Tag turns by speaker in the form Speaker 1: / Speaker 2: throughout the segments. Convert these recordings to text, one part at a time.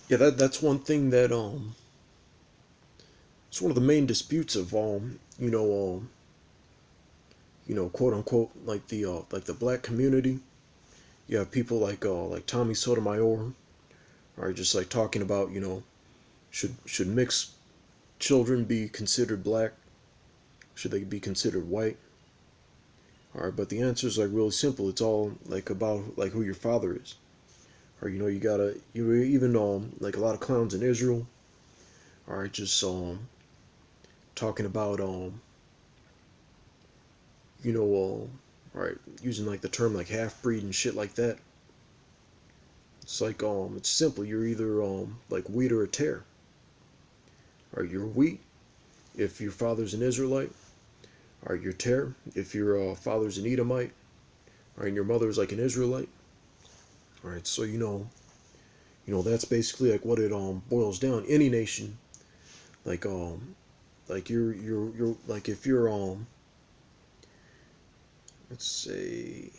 Speaker 1: Yeah, that's one thing that it's one of the main disputes of quote unquote like the black community. You have people like Tommy Sotomayor are just like talking about, should mixed children be considered black? Should they be considered white? All right, but the answer is like really simple. It's all like about like who your father is. Or you gotta you even like a lot of clowns in Israel. All right, just talking about right, using like the term like half breed and shit like that. It's like it's simple. You're either like wheat or a tear. Or you're wheat if your father's an Israelite. Or you're tear if your father's an Edomite. Or and your mother's like an Israelite. All right, so that's basically like what it boils down. Any nation, like you're like if you're let's say,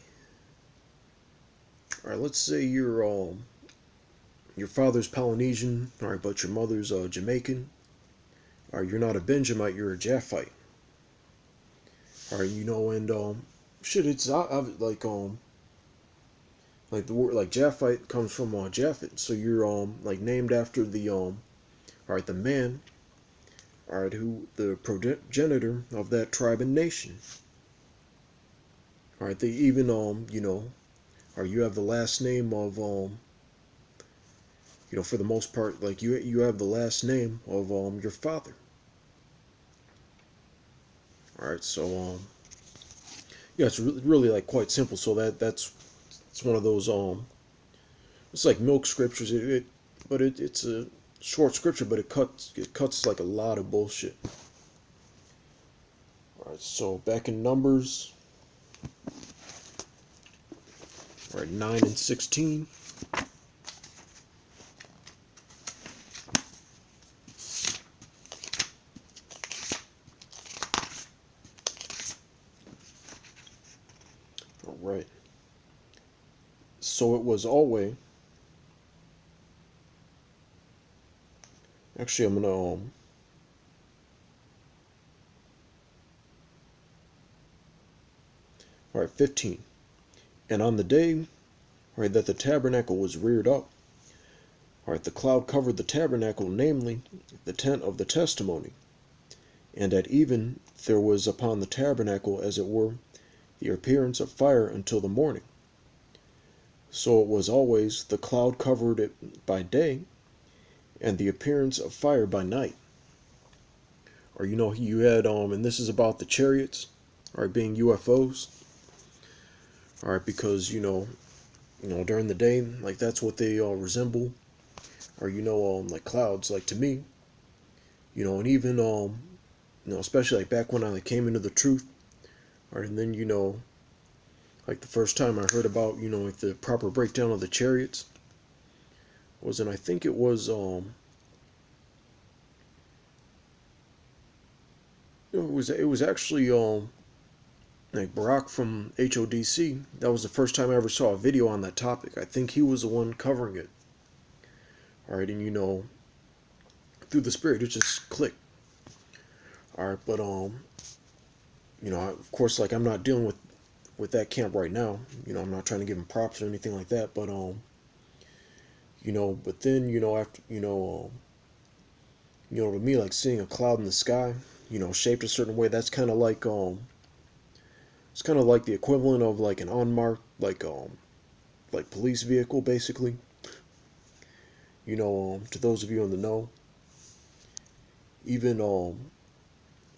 Speaker 1: all right, let's say your father's Polynesian, all right, but your mother's Jamaican. All right, you're not a Benjamite, you're a Japhite. All right, and shit, it's like the word like Japhite comes from Japhet, so you're like named after the all right, the man, all right, who the progenitor of that tribe and nation. All right, they even or you have the last name of for the most part, like you have the last name of your father. All right, so yeah, it's really like quite simple. So that's it's one of those it's like milk scriptures. But it's a short scripture, but it cuts like a lot of bullshit. All right, so back in Numbers, all right, 9 and 16. All right, so it was always. Actually, I'm gonna all right, 15. And on the day, all right, that the tabernacle was reared up, all right, the cloud covered the tabernacle, namely the tent of the testimony. And at even there was upon the tabernacle, as it were, the appearance of fire until the morning. So it was always the cloud covered it by day, and the appearance of fire by night. Or you had and this is about the chariots, all right, being UFOs. All right, because during the day, like that's what they resemble, or like clouds, like to me, and even especially like back when I like, came into the truth, all right, and then like the first time I heard about like the proper breakdown of the chariots was in I think it was actually like Barack from HODC. That was the first time I ever saw a video on that topic. I think he was the one covering it. All right, and through the spirit it just clicked. All right, but of course, like I'm not dealing with that camp right now. I'm not trying to give him props or anything like that. But but then after to me, like seeing a cloud in the sky, shaped a certain way, that's kind of like it's kind of like the equivalent of like an unmarked like police vehicle, basically. To those of you in the know, even all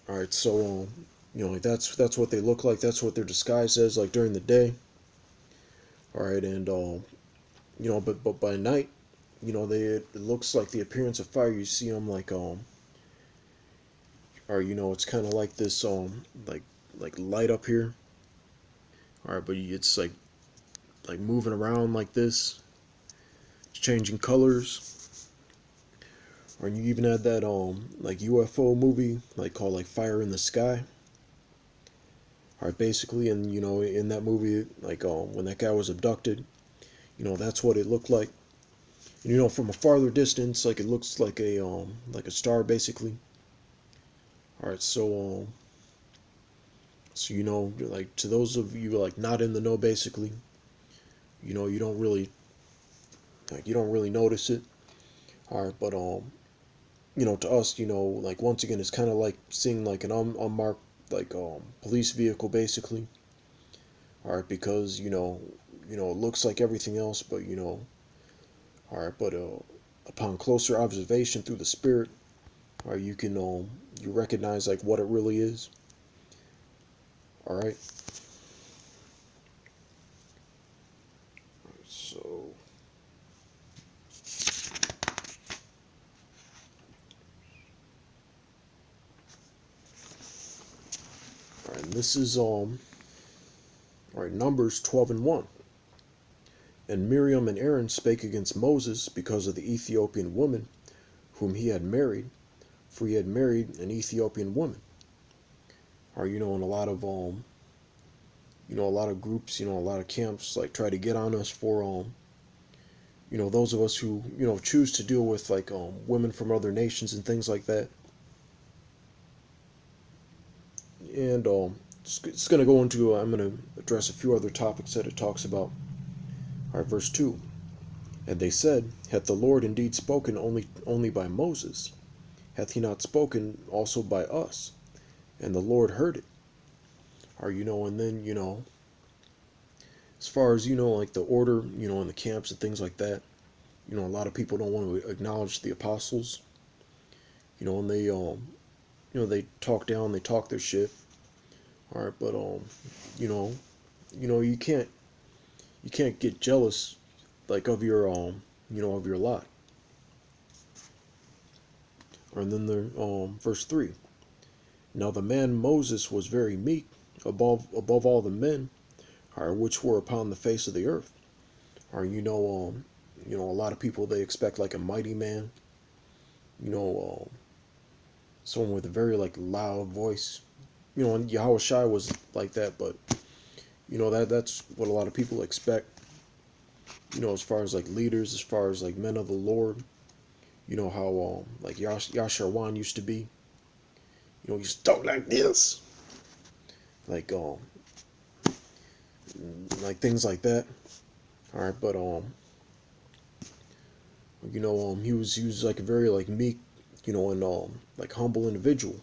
Speaker 1: right, so like that's what they look like. That's what they're disguised as, like during the day. All right, and but by night, they it looks like the appearance of fire. You see them like or it's kind of like this like light up here. All right, but it's like moving around like this, it's changing colors. Or you even had that like UFO movie like called like Fire in the Sky. All right, basically, and in that movie, like when that guy was abducted, that's what it looked like. And, you know, from a farther distance, like it looks like a star basically. All right, so you know, like to those of you like not in the know, basically, you know, you don't really notice it. All right, but you know, to us, you know, like once again, it's kind of like seeing like an unmarked like police vehicle basically. All right, because you know, it looks like everything else, but you know, all right, but upon closer observation through the spirit, all right, you recognize like what it really is. All right, so all right, and this is all right, Numbers 12:1. And Miriam and Aaron spake against Moses because of the Ethiopian woman whom he had married, for he had married an Ethiopian woman. Or you know, in a lot of you know, a lot of groups, you know, a lot of camps like try to get on us for you know, those of us who, you know, choose to deal with like women from other nations and things like that. And it's going to go into I'm going to address a few other topics that it talks about. All right, verse 2. And they said, hath the Lord indeed spoken only by Moses? Hath he not spoken also by us? And the Lord heard it. Or you know, and then you know, as far as you know, like the order, you know, in the camps and things like that, you know, a lot of people don't want to acknowledge the apostles, you know, and they you know, they talk down, they talk their shit. All right, but you know, you can't get jealous like of your you know, of your lot. And then the verse 3. Now the man Moses was very meek above all the men, which were upon the face of the earth. Or you know, a lot of people they expect like a mighty man, you know, someone with a very like loud voice. You know, and Yahushua was like that, but you know that's what a lot of people expect. You know, as far as like leaders, as far as like men of the Lord. You know how like Yasharwan used to be. You know, he used to talk like this, like like things like that. All right, but you know, he was like a very like meek, you know, and like humble individual.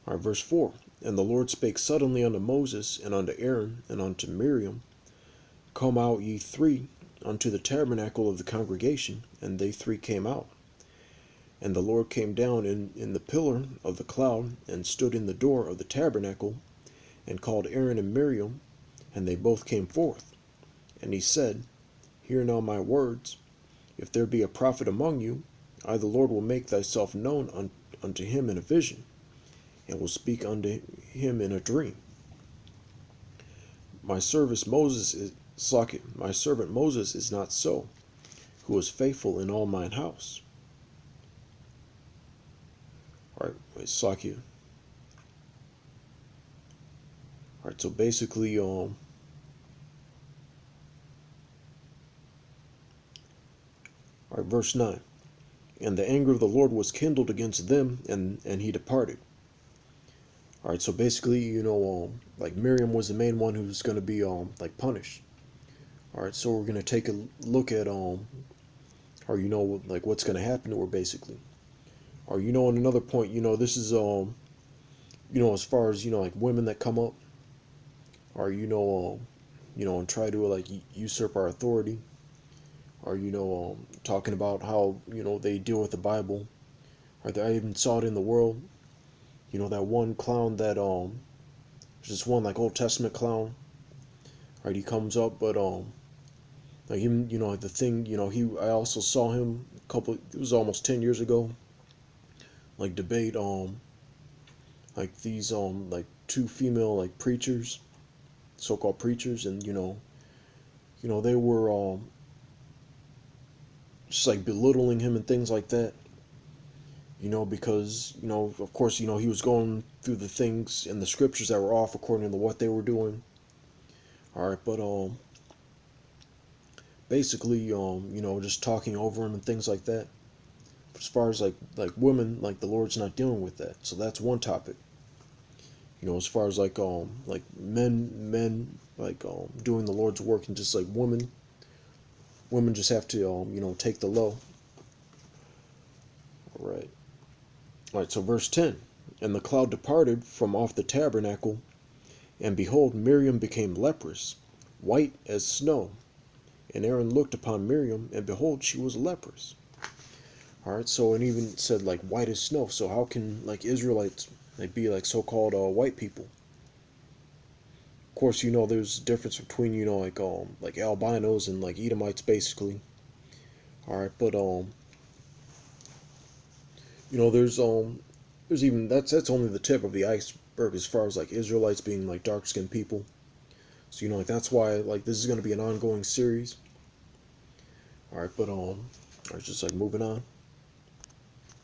Speaker 1: All right, verse 4. And the Lord spake suddenly unto Moses and unto Aaron and unto Miriam, come out ye three unto the tabernacle of the congregation, and they three came out. And the Lord came down in the pillar of the cloud, and stood in the door of the tabernacle, and called Aaron and Miriam, and they both came forth. And he said, Hear now my words. If there be a prophet among you, I the Lord will make thyself known unto him in a vision, and will speak unto him in a dream. My servant Moses is not so, who is faithful in all mine house. All right, wait, Slakia. All right, so basically, all right, verse 9. And the anger of the Lord was kindled against them, and he departed. All right, so basically, you know, like Miriam was the main one who's going to be like punished. All right, so we're going to take a look at or you know, like what's going to happen to her basically. Or you know, on another point, you know, this is you know, as far as you know, like women that come up, or you know, and try to like usurp our authority, or you know, talking about how you know they deal with the Bible, or I even saw it in the world. You know, that one clown that there's this one like Old Testament clown. Right, he comes up, but like him, you know, like the thing, you know, I also saw him a couple. It was almost 10 years ago. Like debate like these like two female like preachers, so-called preachers, and you know they were just like belittling him and things like that. You know, because you know, of course, you know he was going through the things in the scriptures that were off according to what they were doing. All right, but basically just talking over him and things like that. As far as like women, like the Lord's not dealing with that. So that's one topic. As far as like men like doing the Lord's work, and just like women just have to take the low. All right. All right, so verse 10. And the cloud departed from off the tabernacle, and behold, Miriam became leprous, white as snow. And Aaron looked upon Miriam, and behold, she was leprous. All right, so it even said like white as snow. So how can like Israelites like be like so-called white people? Of course, there's a difference between like albinos and like Edomites, basically. All right, but there's even that's only the tip of the iceberg as far as like Israelites being like dark-skinned people. So like that's why like this is going to be an ongoing series. All right, but all right, just like moving on.